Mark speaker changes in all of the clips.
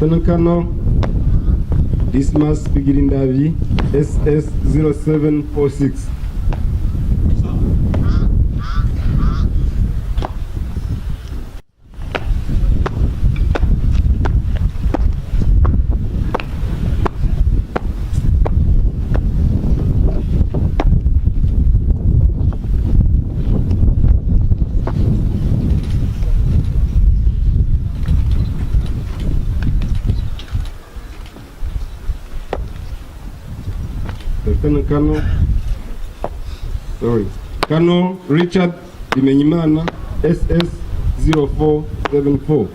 Speaker 1: Lieutenant Colonel Dismas Pigirindavi, SS 0746. Colonel Richard Bimenyimana, SS 0474.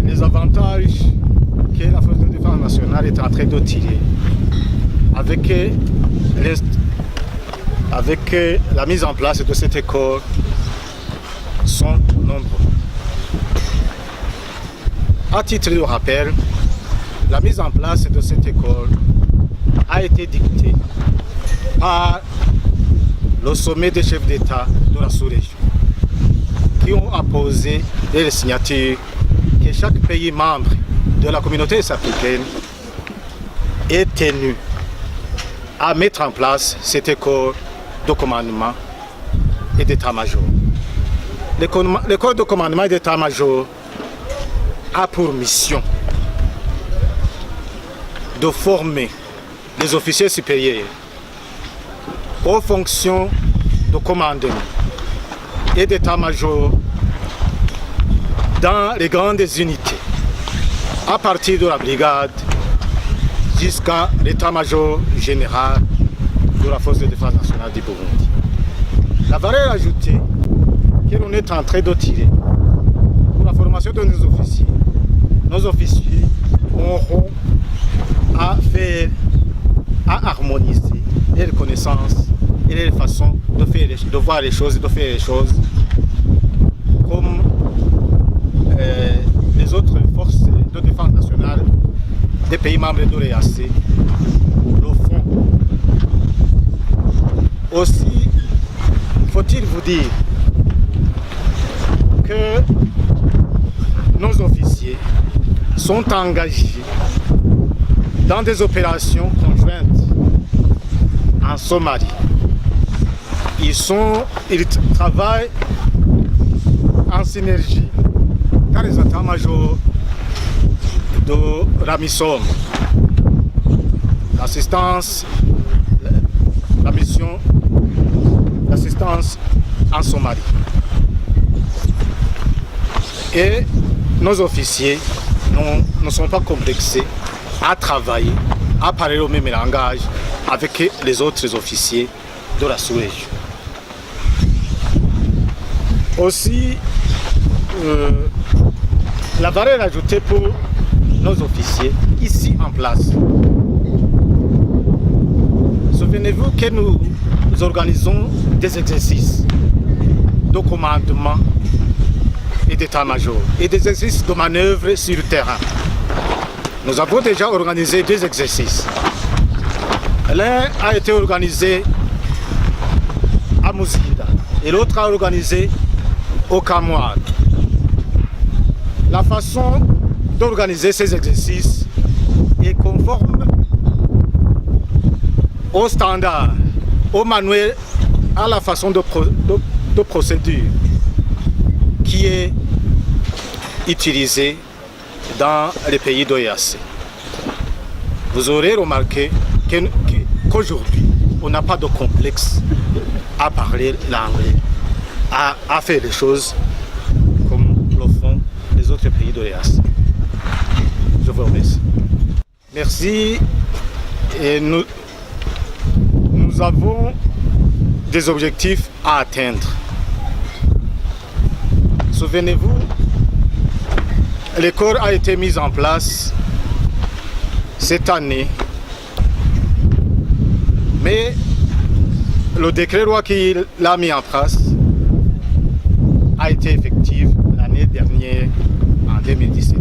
Speaker 2: Les avantages que la Force de défense nationale est en train de tirer avec la mise en place de cette école sont nombreux. À titre de rappel, la mise en place de cette école a été dictée par le sommet des chefs d'État de la sous-région qui ont apposé des signatures que chaque pays membre de la communauté africaine est tenu à mettre en place cette école de commandement et d'état-major. L'école de commandement et d'état-major a pour mission de former les officiers supérieurs aux fonctions de commandement et d'état-major dans les grandes unités, à partir de la brigade jusqu'à l'état-major général de la Force de défense nationale du Burundi. La valeur ajoutée que l'on est en train de tirer pour la formation de nos officiers auront à harmoniser les connaissances et les façons de voir les choses et de faire les choses comme les autres forces de défense nationale des pays membres de l'EAC le font. Aussi, faut-il vous dire que nos officiers sont engagés dans des opérations conjointes en Somalie. Ils travaillent en synergie dans les états-majors de la mission, la mission d'assistance en Somalie. Et nos officiers ne sont pas complexés à travailler, à parler au même langage avec les autres officiers de la sous-région. Aussi, la valeur ajoutée pour nos officiers ici en place. Souvenez-vous que nous organisons des exercices de commandement et d'état-major et des exercices de manœuvre sur le terrain. Nous avons déjà organisé deux exercices. L'un a été organisé à Mouzida et l'autre a organisé au Kamouad. La façon d'organiser ces exercices est conforme aux standards, au manuel, à la façon de procédure qui est utilisée dans les pays d'OEAC. Vous aurez remarqué qu'aujourd'hui, on n'a pas de complexe à parler l'anglais, à faire les choses comme le font les autres pays d'OEAC. Je vous remercie. Merci. Et nous avons des objectifs à atteindre. Souvenez-vous, l'école a été mise en place cette année, mais le décret-loi qui l'a mis en place a été effectif l'année dernière, en 2017,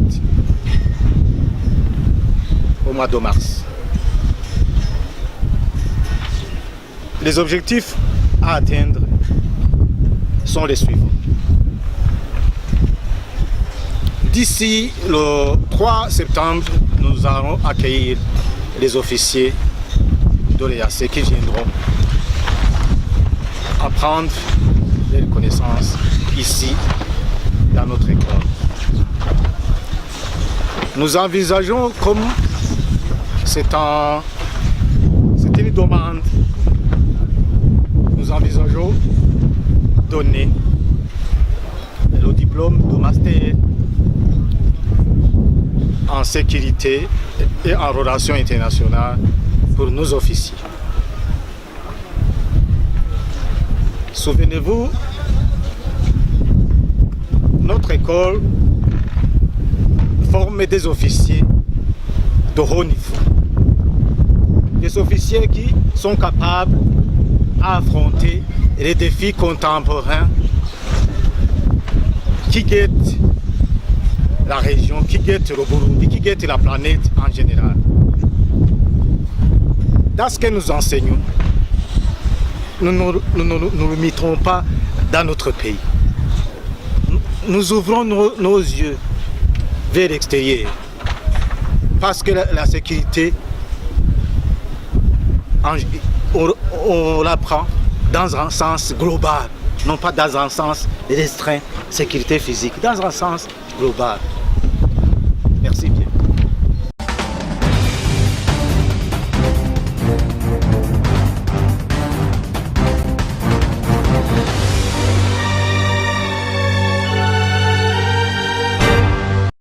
Speaker 2: au mois de mars. Les objectifs à atteindre sont les suivants. D'ici le 3 septembre, nous allons accueillir les officiers de l'EAC qui viendront apprendre les connaissances ici dans notre école. Nous envisageons, comme c'est une demande, nous envisageons donner le diplôme de master en sécurité et en relations internationales pour nos officiers. Souvenez-vous, notre école forme des officiers de haut niveau. Des officiers qui sont capables d'affronter les défis contemporains qui guettent la région, qui guettent le Burundi, qui guettent la planète en général. Dans ce que nous enseignons, nous ne limiterons pas dans notre pays. Nous ouvrons nos yeux vers l'extérieur parce que la sécurité, on l'apprend dans un sens global, non pas dans un sens restreint, sécurité physique, dans un sens global. Merci bien.